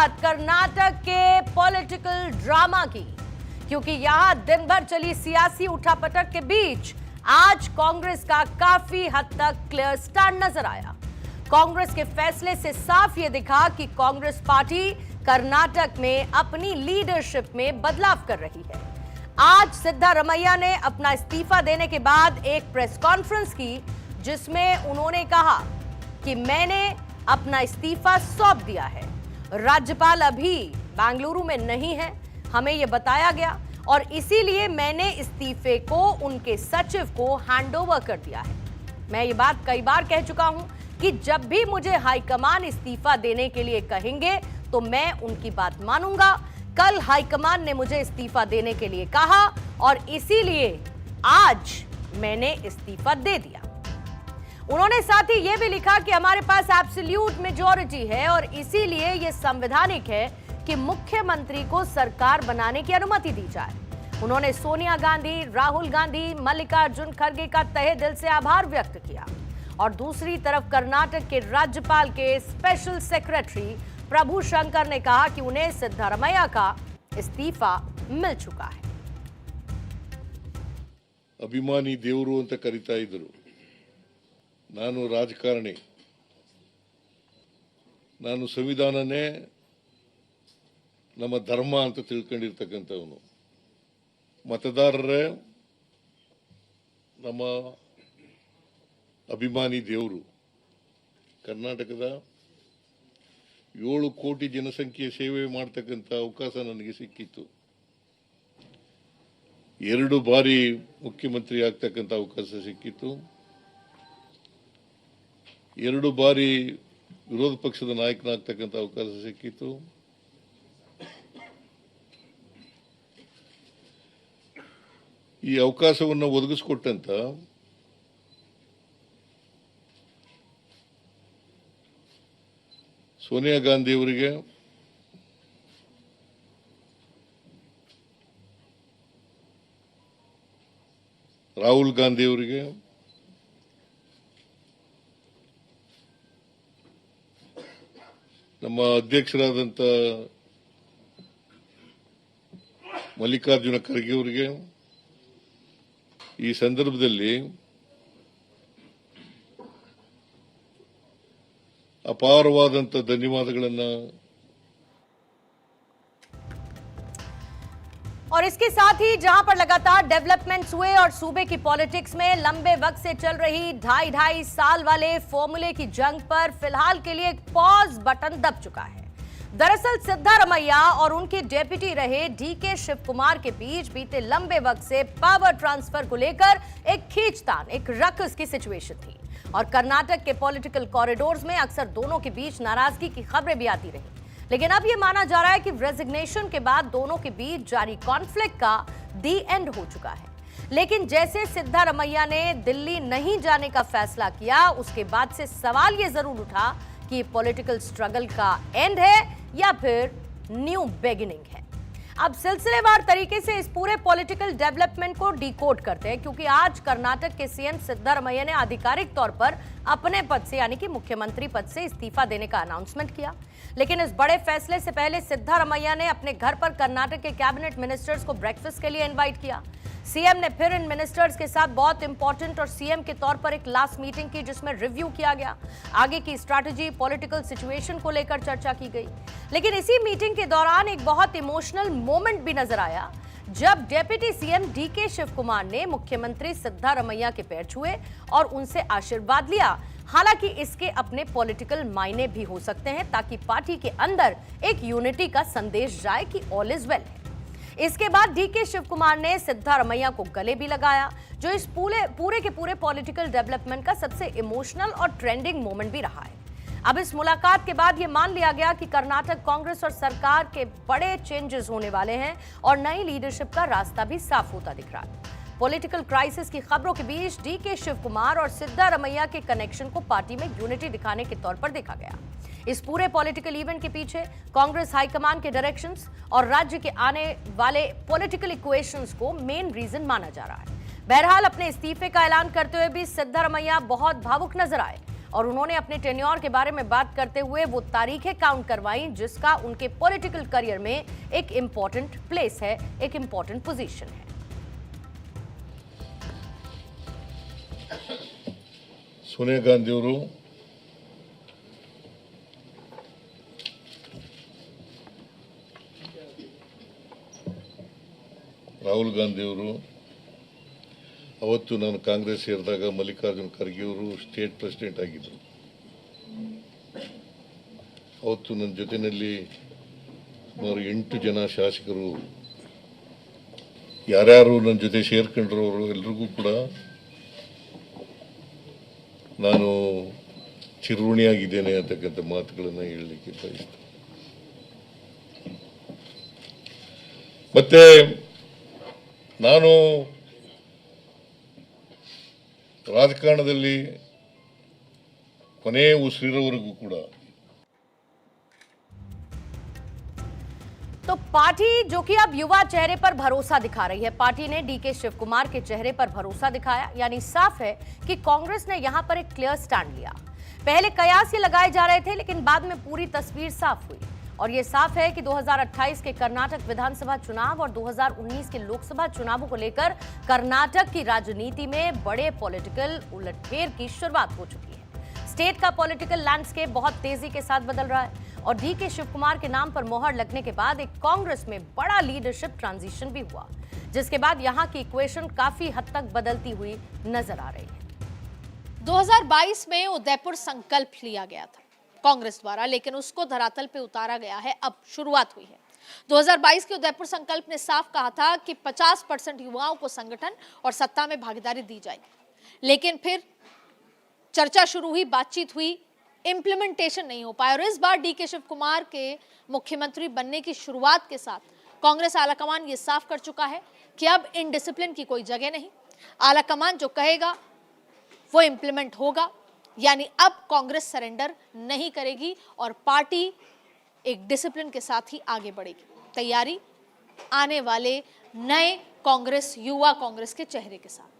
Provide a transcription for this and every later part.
बात कर्नाटक के political drama की, क्योंकि यहां दिन भर चली सियासी उठापटक के बीच आज कांग्रेस का काफी हद तक क्लियर स्टैंड नजर आया। कांग्रेस के फैसले से साफ यह दिखा कि कांग्रेस पार्टी कर्नाटक में अपनी लीडरशिप में बदलाव कर रही है। आज सिद्धारमैया ने अपना इस्तीफा देने के बाद एक प्रेस कॉन्फ्रेंस की, जिसमें उन्होंने कहा कि मैंने अपना इस्तीफा सौंप दिया है। राज्यपाल अभी बेंगलुरु में नहीं है, हमें यह बताया गया, और इसीलिए मैंने इस्तीफे को उनके सचिव को हैंडओवर कर दिया है। मैं ये बात कई बार कह चुका हूं कि जब भी मुझे हाईकमान इस्तीफा देने के लिए कहेंगे तो मैं उनकी बात मानूंगा। कल हाईकमान ने मुझे इस्तीफा देने के लिए कहा और इसीलिए आज मैंने इस्तीफा दे दिया। उन्होंने साथ ही यह भी लिखा कि हमारे पास एब्सोल्यूट मेजॉरिटी है और इसीलिए यह संवैधानिक है कि मुख्यमंत्री को सरकार बनाने की अनुमति दी जाए। उन्होंने सोनिया गांधी, राहुल गांधी, मल्लिकार्जुन खड़गे का तहे दिल से आभार व्यक्त किया। और दूसरी तरफ कर्नाटक के राज्यपाल के स्पेशल सेक्रेटरी प्रभु शंकर ने कहा कि उन्हें सिद्धारमैया का इस्तीफा मिल चुका है। अभिमानी देवरू ಅಂತ ಕರೀತಾ ಇದ್ರು। ನಾನು ರಾಜಕಾರಣಿ, ನಾನು ಸಂವಿಧಾನನೇ ನಮ್ಮ ಧರ್ಮ ಅಂತ ತಿಳ್ಕೊಂಡಿರ್ತಕ್ಕಂಥವನು। ಮತದಾರರೇ ನಮ್ಮ ಅಭಿಮಾನಿ ದೇವರು। ಕರ್ನಾಟಕದ 7 ಕೋಟಿ ಜನಸಂಖ್ಯೆ ಸೇವೆ ಮಾಡತಕ್ಕಂಥ ಅವಕಾಶ ನನಗೆ ಸಿಕ್ಕಿತ್ತು। 2 ಬಾರಿ ಮುಖ್ಯಮಂತ್ರಿ ಆಗ್ತಕ್ಕಂಥ ಅವಕಾಶ ಸಿಕ್ಕಿತ್ತು। 2 ಬಾರಿ ವಿರೋಧ ಪಕ್ಷದ ನಾಯಕನಾಗ್ತಕ್ಕಂಥ ಅವಕಾಶ ಸಿಕ್ಕಿತ್ತು। ಈ ಅವಕಾಶವನ್ನು ಒದಗಿಸಿಕೊಟ್ಟಂತ ಸೋನಿಯಾ ಗಾಂಧಿ ಅವರಿಗೆ, ರಾಹುಲ್ ಗಾಂಧಿ ಅವರಿಗೆ, ನಮ್ಮ ಅಧ್ಯಕ್ಷರಾದಂತ ಮಲ್ಲಿಕಾರ್ಜುನ ಖರ್ಗೆ ಅವರಿಗೆ ಈ ಸಂದರ್ಭದಲ್ಲಿ ಅಪಾರವಾದಂತ ಧನ್ಯವಾದಗಳನ್ನು। और इसके साथ ही जहां पर लगातार डेवलपमेंट्स हुए और सूबे की पॉलिटिक्स में लंबे वक्त से चल रही 2.5 साल वाले फॉर्मूले की जंग पर फिलहाल के लिए एक पॉज बटन दब चुका है। दरअसल सिद्धारमैया और उनके डेप्यूटी रहे डीके शिव कुमार के बीच बीते लंबे वक्त से पावर ट्रांसफर को लेकर एक खींचतान, एक रकस की सिचुएशन थी और कर्नाटक के पॉलिटिकल कॉरिडोर्स में अक्सर दोनों के बीच नाराजगी की खबरें भी आती रही। लेकिन अब यह माना जा रहा है कि रेजिग्नेशन के बाद दोनों के बीच जारी कॉन्फ्लिक्ट का दी एंड हो चुका है। लेकिन जैसे सिद्धारमैया ने दिल्ली नहीं जाने का फैसला किया, उसके बाद से सवाल यह जरूर उठा कि पॉलिटिकल स्ट्रगल का एंड है या फिर न्यू बिगिनिंग है। अब सिलसिलेवार तरीके से इस पूरे पॉलिटिकल डेवलपमेंट को डिकोड करते हैं, क्योंकि आज कर्नाटक के सीएम सिद्धारमैया ने आधिकारिक तौर पर अपने पद से यानी कि मुख्यमंत्री पद से इस्तीफा देने का अनाउंसमेंट किया। लेकिन इस बड़े फैसले से पहले सिद्धारमैया ने अपने घर पर कर्नाटक के कैबिनेट मिनिस्टर्स को ब्रेकफास्ट के लिए इनवाइट किया। सीएम ने फिर इन मिनिस्टर्स के साथ बहुत इंपॉर्टेंट और सीएम के तौर पर एक लास्ट मीटिंग की, जिसमें रिव्यू किया गया, आगे की स्ट्रैटेजी, पॉलिटिकल सिचुएशन को लेकर चर्चा की गई। लेकिन इसी मीटिंग के दौरान एक बहुत इमोशनल मोमेंट भी नजर आया, जब deputy CM DK Shiva Kumar ने मुख्यमंत्री सिद्धारमैया के पैर छुए और उनसे आशीर्वाद लिया। हालांकि इसके अपने पॉलिटिकल मायने भी हो सकते हैं, ताकि पार्टी के अंदर एक यूनिटी का संदेश जाए कि ऑल इज वेल है। इसके बाद डीके शिव कुमार ने सिद्धारमैया को गले भी लगाया, जो इस पूरे के पूरे पॉलिटिकल डेवलपमेंट का सबसे इमोशनल और ट्रेंडिंग मोमेंट भी रहा है। अब इस मुलाकात के बाद यह मान लिया गया कि कर्नाटक कांग्रेस और सरकार के बड़े चेंजेस होने वाले हैं और नई लीडरशिप का रास्ता भी साफ होता दिख रहा है। पॉलिटिकल क्राइसिस की खबरों के बीच डीके शिव कुमार और सिद्धारमैया के कनेक्शन को पार्टी में यूनिटी दिखाने के तौर पर देखा गया। इस पूरे पॉलिटिकल इवेंट के पीछे कांग्रेस हाईकमान के डायरेक्शंस और राज्य के आने वाले पॉलिटिकल इक्वेशंस को मेन रीजन माना जा रहा है। बहरहाल अपने इस्तीफे का ऐलान करते हुए भी सिद्धारमैया बहुत भावुक नजर आए और उन्होंने अपने टेन्योर के बारे में बात करते हुए वो तारीखें काउंट करवाई जिसका उनके पॉलिटिकल करियर में एक इंपॉर्टेंट प्लेस है, एक इंपॉर्टेंट पोजीशन है। सोनिया गांधी ಅವರು ರಾಹುಲ್ ಗಾಂಧಿ ಅವರು ಅವತ್ತು ನಾನು ಕಾಂಗ್ರೆಸ್ ಸೇರಿದಾಗ ಮಲ್ಲಿಕಾರ್ಜುನ್ ಖರ್ಗೆ ಅವರು ಸ್ಟೇಟ್ ಪ್ರೆಸಿಡೆಂಟ್ ಆಗಿದ್ದರು. ಅವತ್ತು ನನ್ನ ಜೊತೆಯಲ್ಲಿ ಸುಮಾರು 8 ಜನ ಶಾಸಕರು ಯಾರ್ಯಾರು ನನ್ನ ಜೊತೆ ಸೇರ್ಕೊಂಡ್ರವರು ಎಲ್ರಿಗೂ ಕೂಡ ನಾನು ಚಿರುಣಿಯಾಗಿದ್ದೇನೆ ಅಂತಕ್ಕಂಥ ಮಾತುಗಳನ್ನು ಹೇಳಲಿಕ್ಕೆ ಬಯಸ್ತೇನೆ. ಮತ್ತೆ ನಾನು ರಾಜಕಾರಣದಲ್ಲಿ ಕೊನೆ ಉಸಿರಿರೋವರೆಗೂ ಕೂಡ तो पार्टी जो कि अब युवा चेहरे पर भरोसा दिखा रही है, पार्टी ने डीके शिव कुमार के चेहरे पर भरोसा दिखाया, यानी साफ है कि कांग्रेस ने यहां पर एक क्लियर स्टैंड लिया। पहले कयास ये लगाए जा रहे थे लेकिन बाद में पूरी तस्वीर साफ हुई और ये साफ है कि 2028 के कर्नाटक विधानसभा चुनाव और 2019 के लोकसभा चुनावों को लेकर कर्नाटक की राजनीति में बड़े पॉलिटिकल उलटफेर की शुरुआत हो चुकी है। स्टेट का पॉलिटिकल लैंडस्केप बहुत तेजी के साथ बदल रहा है और डीके शिव कुमार के नाम पर मोहर लगने के बाद एक कांग्रेस में बड़ा लीडरशिप ट्रांजिशन भी हुआ, जिसके बाद यहां की इक्वेशन काफी हद तक बदलती हुई नजर आ रही है। 2022 में उदयपुर संकल्प लिया गया था कांग्रेस द्वारा, लेकिन उसको धरातल पे उतारा गया है, अब शुरुआत हुई है। 2022 के उदयपुर संकल्प ने साफ कहा था कि 50% युवाओं को संगठन और सत्ता में भागीदारी दी जाएगी, लेकिन फिर चर्चा शुरू हुई, बातचीत हुई, इंप्लीमेंटेशन नहीं हो पाया और इस बार डीके शिव कुमार के मुख्यमंत्री बनने की शुरुआत के साथ कांग्रेस आलाकमान ये साफ कर चुका है कि अब इनडिसिप्लिन की कोई जगह नहीं, आलाकमान जो कहेगा वो इंप्लीमेंट होगा, यानी अब कांग्रेस सरेंडर नहीं करेगी और पार्टी एक डिसिप्लिन के साथ ही आगे बढ़ेगी। तैयारी आने वाले नए कांग्रेस, युवा कांग्रेस के चेहरे के साथ।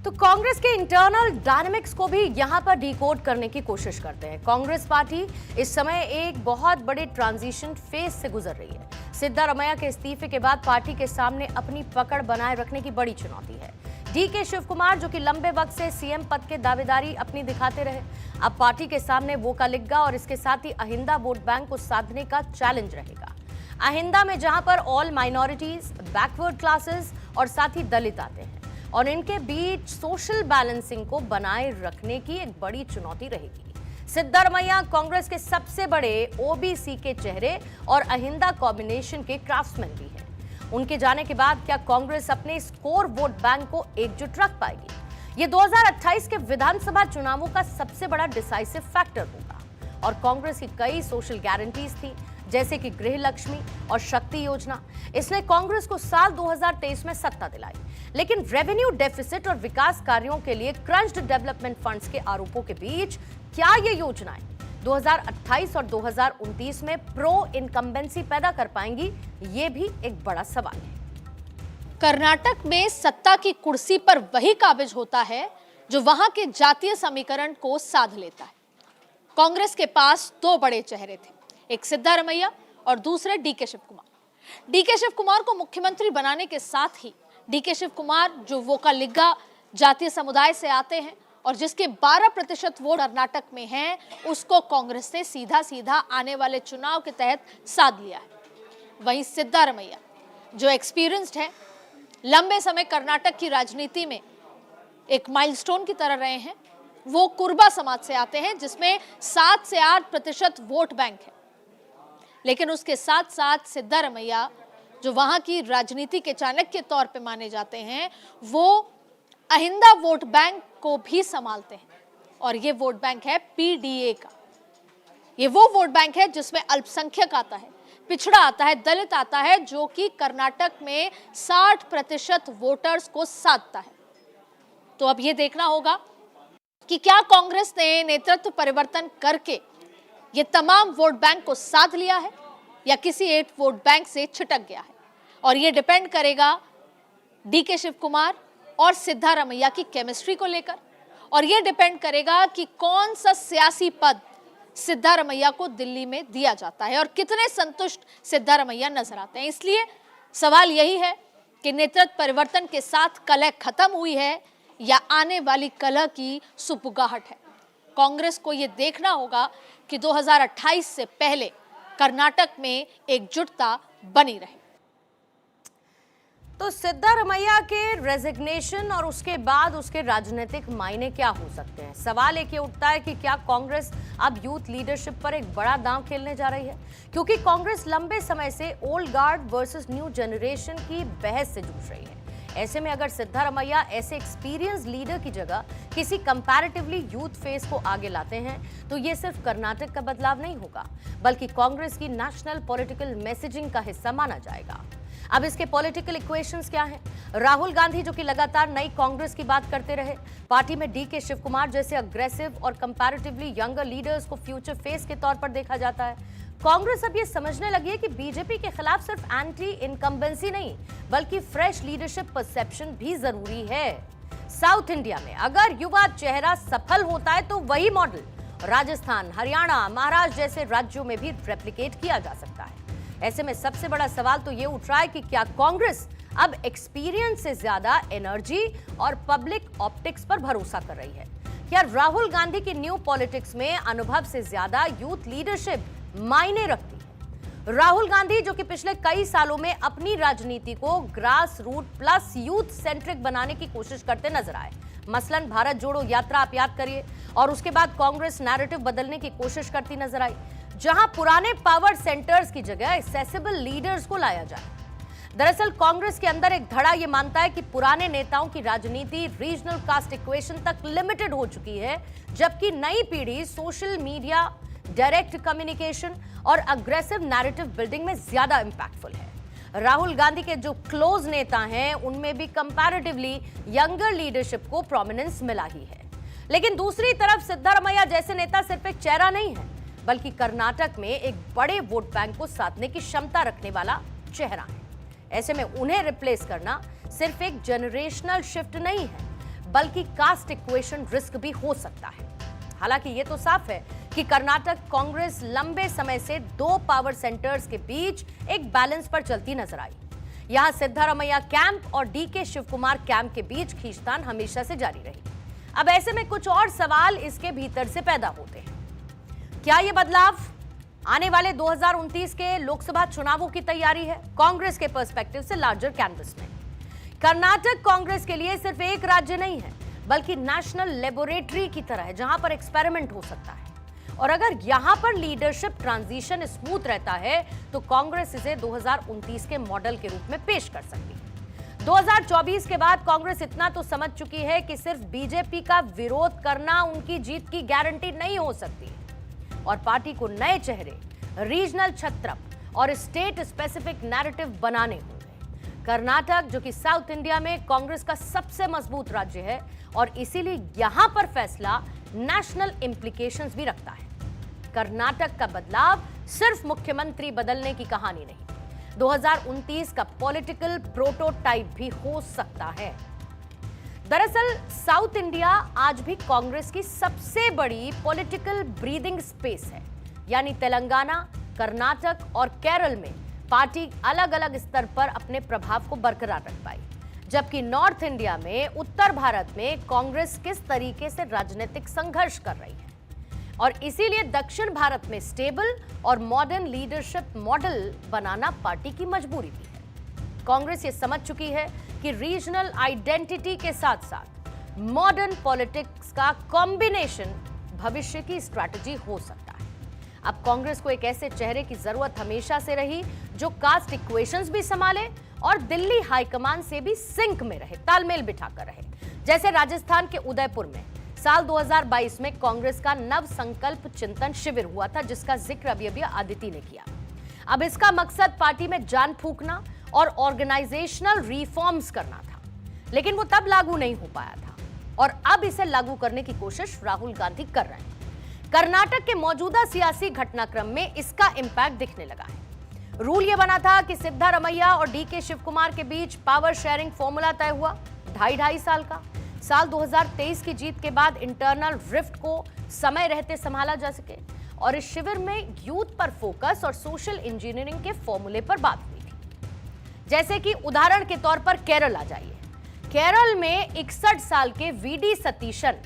तो कांग्रेस के इंटरनल डायनामिक्स को भी यहां पर डिकोड करने की कोशिश करते हैं। कांग्रेस पार्टी इस समय एक बहुत बड़े ट्रांजिशन फेज से गुजर रही है। सिद्धारमैया के इस्तीफे के बाद पार्टी के सामने अपनी पकड़ बनाए रखने की बड़ी चुनौती है। डीके शिव कुमार जो कि लंबे वक्त से सीएम पद के दावेदारी अपनी दिखाते रहे, अब पार्टी के सामने वोका लिग्गा और इसके साथ ही अहिंदा वोट बैंक को साधने का चैलेंज रहेगा। अहिंदा में जहां पर ऑल माइनॉरिटीज, बैकवर्ड क्लासेस और साथ ही दलित आते हैं और इनके बीच सोशल बैलेंसिंग को बनाए रखने की एक बड़ी चुनौती रहेगी। सिद्धारमैया कांग्रेस के सबसे बड़े ओबीसी के चेहरे और अहिंदा कॉम्बिनेशन के क्राफ्ट्समैन भी हैं। उनके जाने के बाद क्या कांग्रेस अपने स्कोर वोट बैंक को एकजुट रख पाएगी? ये 2028 के विधानसभा चुनावों का सबसे बड़ा डिसाइसिव फैक्टर होगा और कांग्रेस की कई सोशल गारंटीज थी जैसे कि गृह लक्ष्मी और शक्ति योजना, इसने कांग्रेस को साल 2023 में सत्ता दिलाई, लेकिन रेवेन्यू डेफिसिट और विकास कार्यों के लिए क्रंच्ड डेवलपमेंट फंड्स के आरोपों के बीच क्या ये योजनाएं 2028 और 2029 में प्रो इनकम्बेंसी पैदा कर पाएंगी? ये भी एक बड़ा सवाल है। कर्नाटक में सत्ता की कुर्सी पर वही काबिज होता है जो वहां के जातीय समीकरण को साध लेता है। कांग्रेस के पास 2 बड़े चेहरे थे, एक सिद्धारमैया और दूसरे डीके शिव कुमार। डीके शिव कुमार को मुख्यमंत्री बनाने के साथ ही डीके शिव कुमार जो वोका लिग्गा जातीय समुदाय से आते हैं और जिसके 12% वोट कर्नाटक में हैं, उसको कांग्रेस ने सीधा सीधा आने वाले चुनाव के तहत साध लिया है। वहीं सिद्धारमैया जो एक्सपीरियंस्ड है, लंबे समय कर्नाटक की राजनीति में एक माइलस्टोन की तरह रहे हैं, वो कुर्बा समाज से आते हैं जिसमें 7 से 8% वोट बैंक है। लेकिन उसके साथ साथ सिद्धारमैया जो वहां की राजनीति के चाणक्य के तौर पे माने जाते हैं, वो अहिंदा वोट बैंक को भी संभालते हैं और ये वोट बैंक है पीडीए का। ये वो वोट बैंक है जिसमें अल्पसंख्यक आता है, पिछड़ा आता है, दलित आता है, जो कि कर्नाटक में 60% वोटर्स को साधता है। तो अब ये देखना होगा कि क्या कांग्रेस ने नेतृत्व परिवर्तन करके ये तमाम वोट बैंक को साध लिया है या किसी एक वोट बैंक से छिटक गया है, और ये डिपेंड करेगा डीके शिव कुमार और सिद्धारमैया की केमिस्ट्री को लेकर और यह डिपेंड करेगा कि कौन सा सियासी पद सिद्धारमैया को दिल्ली में दिया जाता है और कितने संतुष्ट सिद्धारमैया नजर आते हैं। इसलिए सवाल यही है कि नेतृत्व परिवर्तन के साथ कलह खत्म हुई है या आने वाली कलह की सुपुगाहट है। कांग्रेस को यह देखना होगा कि 2028 से पहले कर्नाटक में एकजुटता बनी रहे। तो सिद्धारमैया के रेजिग्नेशन और उसके बाद उसके राजनीतिक मायने क्या हो सकते हैं? सवाल एक ये उठता है कि क्या कांग्रेस अब यूथ लीडरशिप पर एक बड़ा दांव खेलने जा रही है? क्योंकि कांग्रेस लंबे समय से old guard versus new generation की बहस से जूझ रही है। ऐसे में अगर सिद्धारमैया ऐसे एक्सपीरियंस लीडर की जगह किसी कंपैरेटिवली यूथ फेस को आगे लाते हैं तो ये सिर्फ कर्नाटक का बदलाव नहीं होगा, बल्कि कांग्रेस की नेशनल पॉलिटिकल मैसेजिंग का हिस्सा माना जाएगा। अब इसके पॉलिटिकल इक्वेशंस क्या हैं? राहुल गांधी जो कि लगातार नई कांग्रेस की बात करते रहे, पार्टी में डीके शिव कुमार जैसे अग्रेसिव और कंपैरेटिवली यंगर लीडर्स को फ्यूचर फेस के तौर पर देखा जाता है। कांग्रेस अब ये समझने लगी है कि बीजेपी के खिलाफ सिर्फ एंटी इनकम्बेंसी नहीं बल्कि फ्रेश लीडरशिप परसेप्शन भी जरूरी है। साउथ इंडिया में अगर युवा चेहरा सफल होता है तो वही मॉडल राजस्थान, हरियाणा, महाराष्ट्र जैसे राज्यों में भी रेप्लिकेट किया जा सकता है। ऐसे में सबसे बड़ा सवाल तो ये उठ रहा है कि क्या कांग्रेस अब एक्सपीरियंस से ज्यादा एनर्जी और पब्लिक ऑप्टिक्स पर भरोसा कर रही है? क्या राहुल गांधी की न्यू पॉलिटिक्स में अनुभव से ज्यादा यूथ लीडरशिप मायने रखती है? राहुल गांधी जो कि पिछले कई सालों में अपनी राजनीति को grass root plus youth centric बनाने की कोशिश करते नजर आए। मसलन भारत जोड़ो यात्रा आप याद करिए, और उसके बाद कांग्रेस नैरेटिव बदलने की कोशिश करती नजर आई, जहां पुराने पावर सेंटर्स की जगह एक्सेसिबल लीडर्स को लाया जाए। दरअसल कांग्रेस के अंदर एक धड़ा यह मानता है कि पुराने नेताओं की राजनीति रीजनल कास्ट इक्वेशन तक लिमिटेड हो चुकी है, जबकि नई पीढ़ी सोशल मीडिया, डायरेक्ट कम्युनिकेशन और अग्रेसिव नैरेटिव बिल्डिंग में ज्यादा इंपैक्टफुल है। राहुल गांधी के जो क्लोज नेता हैं उनमें भी कंपैरेटिवली यंगर लीडरशिप को प्रोमिनेंस मिला ही है। लेकिन दूसरी तरफ सिद्धारमैया जैसे नेता सिर्फ एक चेहरा नहीं है, बल्कि कर्नाटक में एक बड़े वोट बैंक को साधने की क्षमता रखने वाला चेहरा है। ऐसे में उन्हें रिप्लेस करना सिर्फ एक जनरेशनल शिफ्ट नहीं है, बल्कि कास्ट इक्वेशन रिस्क भी हो सकता है। हालांकि ये तो साफ है कि कर्नाटक कांग्रेस लंबे समय से दो पावर सेंटर्स के बीच एक बैलेंस पर चलती नजर आई। यहां सिद्धारमैया कैंप और डीके शिव कुमार कैंप के बीच खींचतान हमेशा से जारी रही। अब ऐसे में कुछ और सवाल इसके भीतर से पैदा होते हैं। क्या यह बदलाव आने वाले 2029 के लोकसभा चुनावों की तैयारी है? कांग्रेस के पर्सपेक्टिव से लार्जर कैनवस में कर्नाटक कांग्रेस के लिए सिर्फ एक राज्य नहीं है, बल्कि नेशनल लेबोरेटरी की तरह है जहां पर एक्सपेरिमेंट हो सकता है। और अगर यहां पर लीडरशिप ट्रांजिशन स्मूथ रहता है तो कांग्रेस इसे 2029 के मॉडल के रूप में पेश कर सकती है। 2024 के बाद कांग्रेस इतना तो समझ चुकी है कि सिर्फ बीजेपी का विरोध करना उनकी जीत की गारंटी नहीं हो सकती और पार्टी को नए चेहरे, रीजनल छत्रप और स्टेट स्पेसिफिक नैरेटिव बनाने होंगे। कर्नाटक जो कि साउथ इंडिया में कांग्रेस का सबसे मजबूत राज्य है और इसीलिए यहां पर फैसला नेशनल इंप्लीकेशंस भी रखता है। कर्नाटक का बदलाव सिर्फ मुख्यमंत्री बदलने की कहानी नहीं, 2029 का पॉलिटिकल प्रोटोटाइप भी हो सकता है। दरअसल साउथ इंडिया आज भी कांग्रेस की सबसे बड़ी पॉलिटिकल ब्रीदिंग स्पेस है, यानी तेलंगाना, कर्नाटक और केरल में पार्टी अलग अलग स्तर पर अपने प्रभाव को बरकरार रख पाई, जबकि नॉर्थ इंडिया में, उत्तर भारत में कांग्रेस किस तरीके से राजनीतिक संघर्ष कर रही है और इसीलिए दक्षिण भारत में स्टेबल और मॉडर्न लीडरशिप मॉडल बनाना पार्टी की मजबूरी भी है। कांग्रेस ये समझ चुकी है कि रीजनल आइडेंटिटी के साथ साथ मॉडर्न पॉलिटिक्स का कॉम्बिनेशन भविष्य की स्ट्रैटेजी हो सकता है। अब कांग्रेस को एक ऐसे चेहरे की जरूरत हमेशा से रही जो कास्ट इक्वेशंस भी संभाले और दिल्ली हाईकमान से भी सिंक में रहे, तालमेल बिठाकर रहे। जैसे राजस्थान के उदयपुर में साल 2022 में कांग्रेस का नव संकल्प चिंतन शिविर हुआ था, जिसका जिक्र अभी आदिति ने किया। अब इसका मकसद पार्टी में जान फूंकना और ऑर्गेनाइजेशनल रिफॉर्म्स करना था, लेकिन वो तब लागू नहीं हो पाया था और अब इसे लागू करने की कोशिश राहुल गांधी कर रहे हैं। कर्नाटक के मौजूदा सियासी घटनाक्रम में इसका इंपैक्ट दिखने लगा है। रूल यह बना था कि सिद्धारमैया और डीके शिव कुमार के बीच पावर शेयरिंग फॉर्मूला तय हुआ 2.5 साल का। साल 2023 की जीत के बाद इंटरनल रिफ्ट को समय रहते संभाला जा सके। और इस शिविर में यूथ पर फोकस और सोशल इंजीनियरिंग के फॉर्मूले पर बात हुई थी। जैसे कि उदाहरण के तौर पर केरल आ जाइए। केरल में 61 साल के वीडी सतीशन,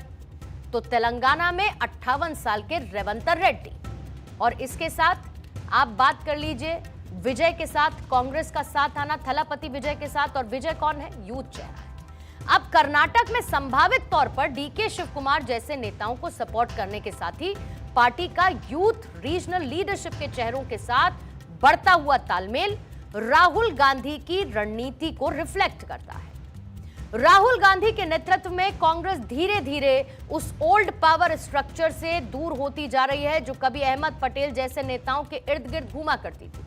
तो तेलंगाना में 58 साल के रेवंत रेड्डी। और इसके साथ आप बात कर लीजिए विजय के साथ, कांग्रेस का साथ आना थलापति विजय के साथ। और विजय कौन है? यूथ चेहरा है। अब कर्नाटक में संभावित तौर पर डीके शिव कुमार जैसे नेताओं को सपोर्ट करने के साथ ही पार्टी का यूथ रीजनल लीडरशिप के चेहरों के साथ बढ़ता हुआ तालमेल राहुल गांधी की रणनीति को रिफ्लेक्ट करता है। राहुल गांधी के नेतृत्व में कांग्रेस धीरे धीरे उस ओल्ड पावर स्ट्रक्चर से दूर होती जा रही है जो कभी अहमद पटेल जैसे नेताओं के इर्द गिर्द घूमा करती थी।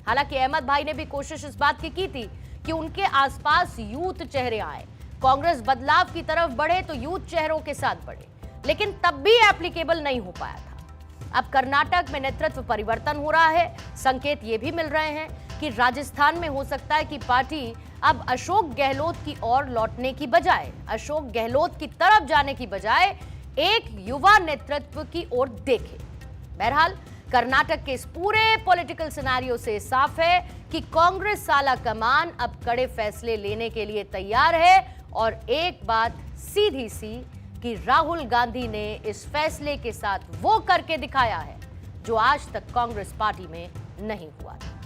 हालांकि अहमद भाई ने भी कोशिश इस बात की थी कि उनके आसपास यूथ चेहरे आए, कांग्रेस बदलाव की तरफ बढ़े तो यूथ चेहरों के साथ बढ़े, लेकिन तब भी एप्लीकेबल नहीं हो पाया था। अब कर्नाटक में नेतृत्व परिवर्तन हो रहा है। संकेत ये भी मिल रहे हैं कि राजस्थान में हो सकता है कि पार्टी अब अशोक गहलोत की ओर लौटने की बजाय, अशोक गहलोत की तरफ जाने की बजाय एक युवा नेतृत्व की ओर देखे। बहरहाल कर्नाटक के इस पूरे पॉलिटिकल सिनेरियो से साफ है कि कांग्रेस साला कमान अब कड़े फैसले लेने के लिए तैयार है। और एक बात सीधी सी कि राहुल गांधी ने इस फैसले के साथ वो करके दिखाया है जो आज तक कांग्रेस पार्टी में नहीं हुआ था।